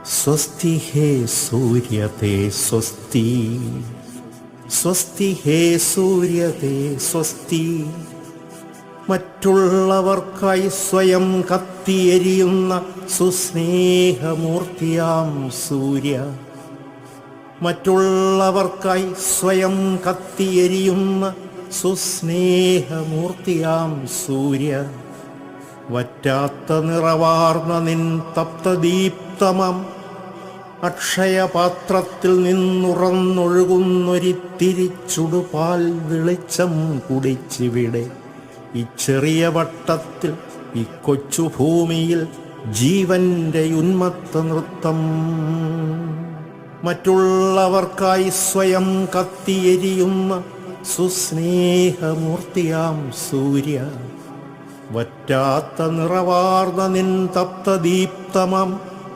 സ്വസ്തി ഹേ സൂര്യതേ സ്വസ്തി, സ്വസ്തി ഹേ സൂര്യതേ സ്വസ്തി. മറ്റുള്ളവർക്കായി സ്വയം കത്തിയെരിയുന്ന സുസ്നേഹമൂർത്തിയാം സൂര്യ, മറ്റുള്ളവർക്കായി സ്വയം കത്തിയെരിയുന്ന സുസ്നേഹമൂർത്തിയാം സൂര്യ. വറ്റാത്ത നിറവാർന്ന നിൻ തപ്തദീപ്തമം അക്ഷയപാത്രത്തിൽ നിന്നുറന്നൊഴുകുന്നൊരിത്തിരി ചുടുപാൽ വെളിച്ചം കുടിച്ചിവിടെ ഈ ചെറിയ വട്ടത്തിൽ, ഈ കൊച്ചു ഭൂമിയിൽ ജീവന്റെ ഉന്മത്ത നൃത്തം. മറ്റുള്ളവർക്കായി സ്വയം കത്തിയെരിയുന്ന സുസ്നേഹമൂർത്തിയാം സൂര്യ, വറ്റാത്ത നിറവാർന്ന നിൻ തപ്തദീപ്തമം